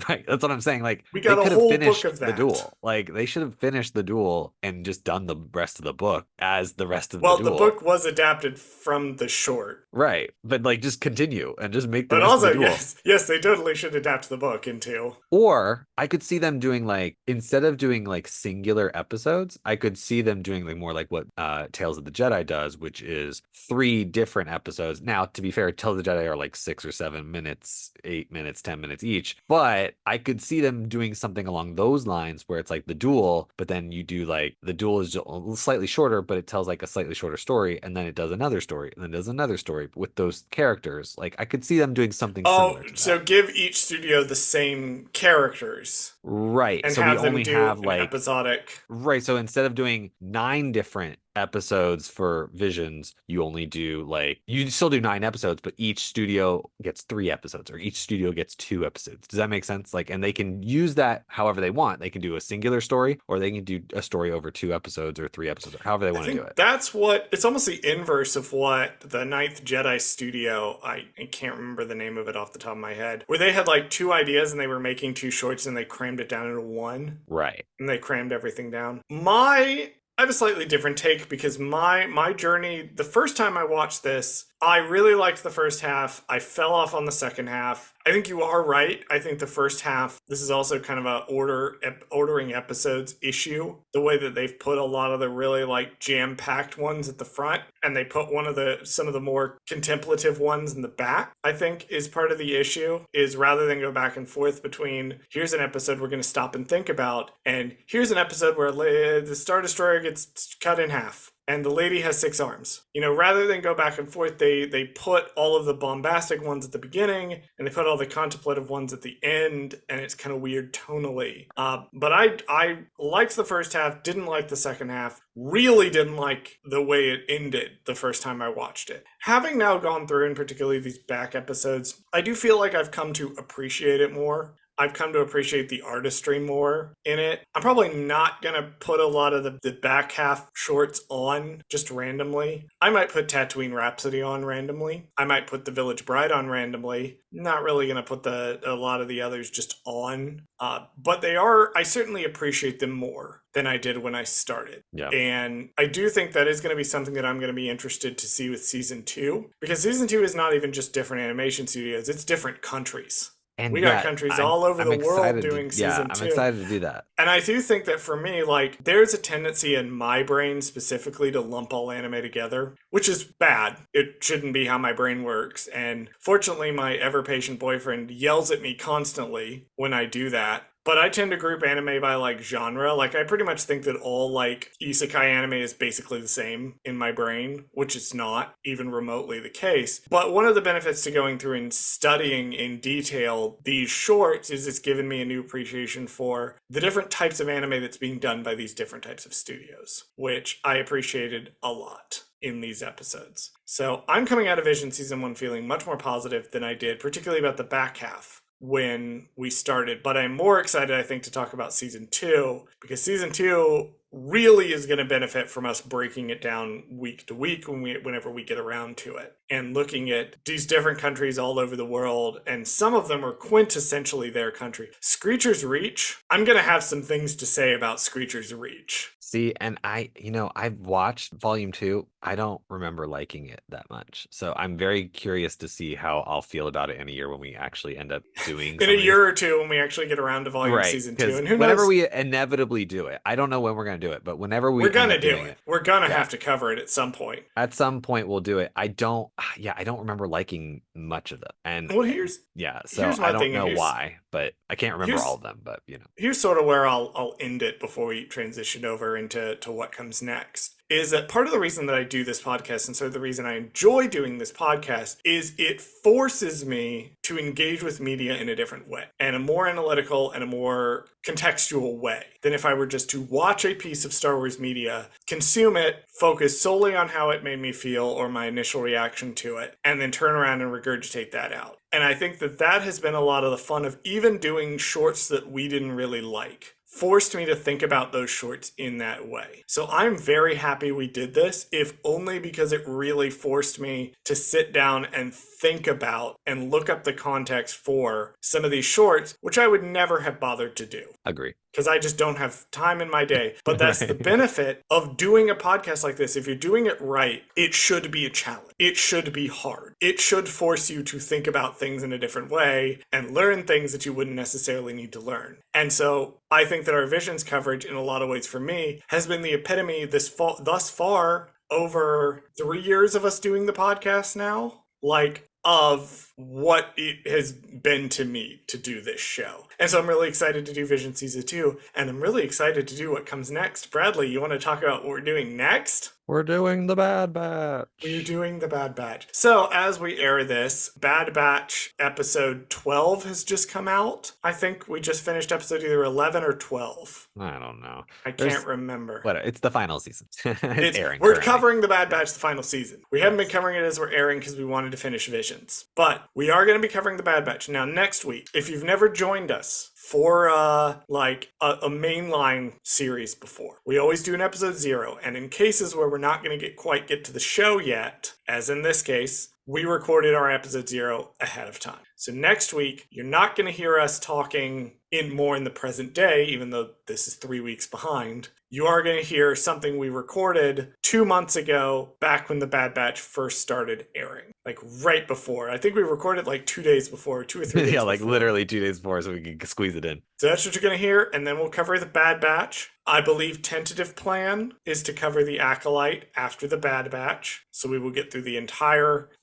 Right. That's what I'm saying. Like We they got a could have whole finished book of the that. duel. Like they should have finished the duel and just done the rest of the book as the rest of the Well, duel. the book was adapted from the short. Right. But like just continue and just make the But rest also, of the duel. yes, they totally should adapt the book into. Or I could see them doing like instead of doing like singular episodes, I could see them doing like more like what Tales of the Jedi does, which is 3 different episodes. Now, to be fair, Tales of the Jedi are like 6 or 7 minutes, 8 minutes, 10 minutes each. But I could see them doing something along those lines where it's like the duel, but then you do like the duel is slightly shorter, but it tells like a slightly shorter story, and then it does another story, and then does another story with those characters. Like I could see them doing something similar to that. So give each studio the same characters. Right. And so have we them only do have an like episodic. right. So instead of doing 9 different episodes for Visions, you only do like you still do 9 episodes, but each studio gets 3 episodes or each studio gets 2 episodes. Does that make sense? Like, and they can use that however they want. They can do a singular story or they can do a story over 2 episodes or 3 episodes or however they want to do it. That's what it's almost the inverse of what the Ninth Jedi studio, I can't remember the name of it off the top of my head, where they had like 2 ideas and they were making 2 shorts and they crammed it down into 1. Right. And they crammed everything down. I have a slightly different take because my journey, the first time I watched this, I really liked the first half. I fell off on the second half. I think you are right. I think the first half, this is also kind of a ordering episodes issue. The way that they've put a lot of the really like jam-packed ones at the front and they put some of the more contemplative ones in the back, I think is part of the issue, is rather than go back and forth between here's an episode we're going to stop and think about and here's an episode where the Star Destroyer gets cut in half. And the lady has 6 arms. You know, rather than go back and forth, they put all of the bombastic ones at the beginning, and they put all the contemplative ones at the end, and it's kind of weird tonally. But I liked the first half, didn't like the second half, really didn't like the way it ended the first time I watched it. Having now gone through, and particularly these back episodes, I do feel like I've come to appreciate it more. I've come to appreciate the artistry more in it. I'm probably not going to put a lot of the back half shorts on just randomly. I might put Tatooine Rhapsody on randomly. I might put The Village Bride on randomly. Not really going to put a lot of the others just on. But I certainly appreciate them more than I did when I started. Yeah. And I do think that is going to be something that I'm going to be interested to see with season 2, because season 2 is not even just different animation studios, it's different countries. And we got countries all over the world doing season 2. I'm excited to do that. And I do think that for me, like, there's a tendency in my brain specifically to lump all anime together, which is bad. It shouldn't be how my brain works. And fortunately, my ever-patient boyfriend yells at me constantly when I do that. But I tend to group anime by, like, genre. Like, I pretty much think that all, like, isekai anime is basically the same in my brain, which is not even remotely the case. But one of the benefits to going through and studying in detail these shorts is it's given me a new appreciation for the different types of anime that's being done by these different types of studios, which I appreciated a lot in these episodes. So I'm coming out of Vision Season 1 feeling much more positive than I did, particularly about the back half when we started. But I'm more excited, I think, to talk about season 2, because season 2 really is going to benefit from us breaking it down week to week whenever we get around to it, and looking at these different countries all over the world, and some of them are quintessentially their country. Screecher's Reach, I'm going to have some things to say about Screecher's Reach. See, and I've watched Volume 2. I don't remember liking it that much. So I'm very curious to see how I'll feel about it in a year when we actually end up doing in a year or two when we actually get around to Volume Season 2. And whenever we inevitably do it, I don't know when we're going to do it, but whenever we're going to do it, we're going to have to cover it at some point. At some point we'll do it. I don't remember liking much of them. And well, I don't know why, but I can't remember all of them, but Here's sort of where I'll end it before we transition over into what comes next. Is that part of the reason that I do this podcast, and so the reason I enjoy doing this podcast, is it forces me to engage with media in a different way, and a more analytical and a more contextual way than if I were just to watch a piece of Star Wars media, consume it, focus solely on how it made me feel or my initial reaction to it, and then turn around and regurgitate that out. And I think that has been a lot of the fun of even doing shorts that we didn't really like. Forced me to think about those shorts in that way. So I'm very happy we did this, if only because it really forced me to sit down and think about and look up the context for some of these shorts, which I would never have bothered to do. Agree. Because I just don't have time in my day. But that's the benefit of doing a podcast like this. If you're doing it right, it should be a challenge. It should be hard. It should force you to think about things in a different way and learn things that you wouldn't necessarily need to learn. And so I think that our Visions coverage, in a lot of ways for me, has been the epitome thus far, over 3 years of us doing the podcast now, of what it has been to me to do this show. And so I'm really excited to do Vision Season 2, and I'm really excited to do what comes next. Bradley, you want to talk about what we're doing next? We're doing the Bad Batch. We're doing the Bad Batch. So as we air this, Bad Batch episode 12 has just come out. I think we just finished episode either 11 or 12. I don't know. I can't remember. It's the final season. It's airing. We're covering the Bad Batch, the final season. We haven't been covering it as we're airing because we wanted to finish Visions. But we are going to be covering the Bad Batch. Now, next week, if you've never joined us for a mainline series before, we always do an episode 0. And in cases where we're not going to quite get to the show yet, as in this case, we recorded our episode 0 ahead of time. So next week, you're not going to hear us talking in the present day, even though this is 3 weeks behind. You are going to hear something we recorded 2 months ago, back when the Bad Batch first started airing. Right before. I think we recorded 2 days before, 2 or 3 days before. Literally 2 days before, so we can squeeze it in. So that's what you're going to hear, and then we'll cover the Bad Batch. I believe tentative plan is to cover the Acolyte after the Bad Batch. So we will get through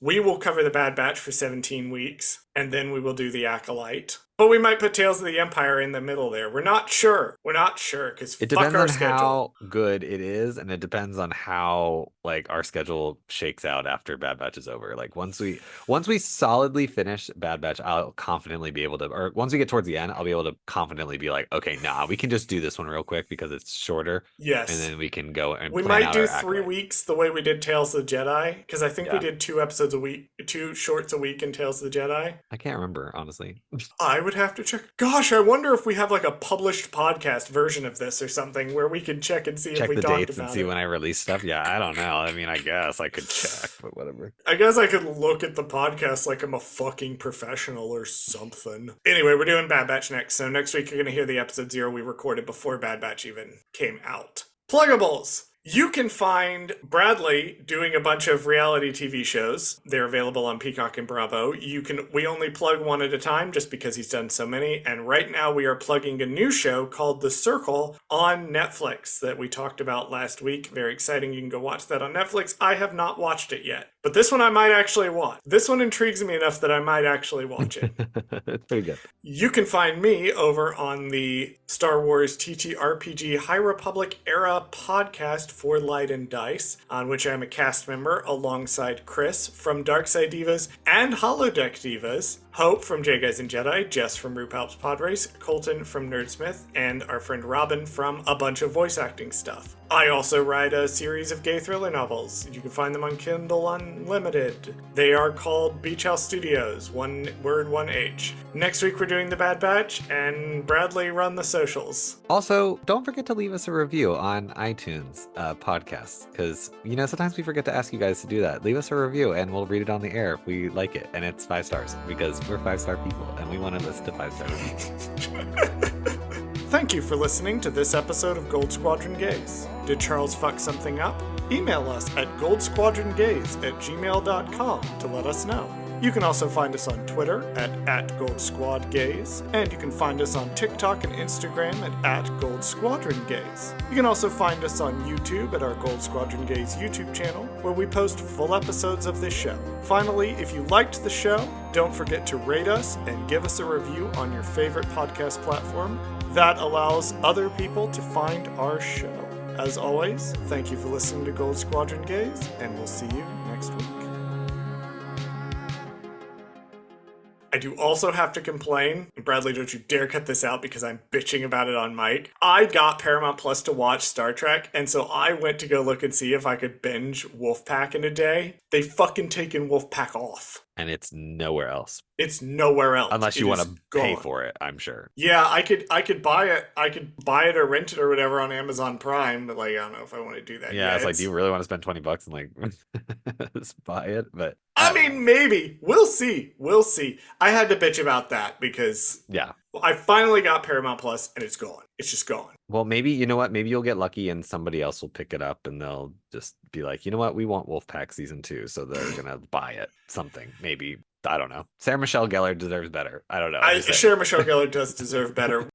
we will cover the Bad Batch for 17 weeks, and then we will do the Acolyte. But we might put Tales of the Empire in the middle there. We're not sure, because it depends on how good it is, and it depends on how like our schedule shakes out after Bad Batch is over. Like once we solidly finish Bad Batch, I'll confidently be able to, or once we get towards the end, I'll be able to confidently be like, okay, nah, we can just do this one real quick because it's shorter. Yes. And then we can go and we plan might out do our 3 weeks the way we did Tales of the Jedi, because I think we did 2 episodes a week, 2 shorts a week in Tales of the Jedi. I can't remember, honestly. I would have to check. Gosh, I wonder if we have like a published podcast version of this or something where we can check and see if we talked about it. Check the dates and see when I release stuff. Yeah, I don't know. I mean, I guess I could check, but whatever. I guess I could look at the podcast like I'm a fucking professional or something. Anyway, we're doing Bad Batch next. So next week you're going to hear the episode 0 we recorded before Bad Batch even came out. Pluggables! You can find Bradley doing a bunch of reality TV shows. They're available on Peacock and Bravo. We only plug one at a time just because he's done so many. And right now we are plugging a new show called The Circle on Netflix that we talked about last week. Very exciting. You can go watch that on Netflix. I have not watched it yet, but this one I might actually watch. This one intrigues me enough that I might actually watch it. It's pretty good. You can find me over on the Star Wars TTRPG High Republic era podcast for Light and Dice, on which I'm a cast member alongside Chris from Darkside Divas and Holodeck Divas, Hope from J Guys and Jedi, Jess from RuPaul's Pod Race, Colton from Nerdsmith, and our friend Robin from a bunch of voice acting stuff. I also write a series of gay thriller novels. You can find them on Kindle Unlimited. They are called Beach House Studios, one word, one H. Next week we're doing the Bad Batch, and Bradley run the socials. Also, don't forget to leave us a review on iTunes podcasts, because, you know, sometimes we forget to ask you guys to do that. Leave us a review, and we'll read it on the air if we like it, and it's 5 stars, because we're 5-star people, and we want to listen to 5-star reviews. Thank you for listening to this episode of Gold Squadron Gays. Did Charles fuck something up? Email us at goldsquadrongays@gmail.com to let us know. You can also find us on Twitter at GoldSquadGays, and you can find us on TikTok and Instagram at GoldSquadronGays. You can also find us on YouTube at our Gold Squadron Gays YouTube channel, where we post full episodes of this show. Finally, if you liked the show, don't forget to rate us and give us a review on your favorite podcast platform. That allows other people to find our show. As always, thank you for listening to Gold Squadron Gays, and we'll see you next week. I do also have to complain, Bradley, don't you dare cut this out because I'm bitching about it on mic. I got Paramount Plus to watch Star Trek, and so I went to go look and see if I could binge Wolfpack in a day. They fucking taken Wolfpack off. And it's nowhere else. It's nowhere else. Unless you want to pay for it, I'm sure. Yeah, I could buy it. I could buy it or rent it or whatever on Amazon Prime, but like I don't know if I want to do that. Yeah, it's like, do you really want to spend $20 and like just buy it? But I mean, maybe. We'll see. I had to bitch about that because I finally got Paramount Plus and it's gone. It's just gone. Well, maybe, you know what? Maybe you'll get lucky and somebody else will pick it up and they'll just be like, you know what? We want Wolfpack season 2. So they're going to buy it. Something. Maybe. I don't know. Sarah Michelle Gellar deserves better. I don't know. Sarah Michelle Gellar does deserve better.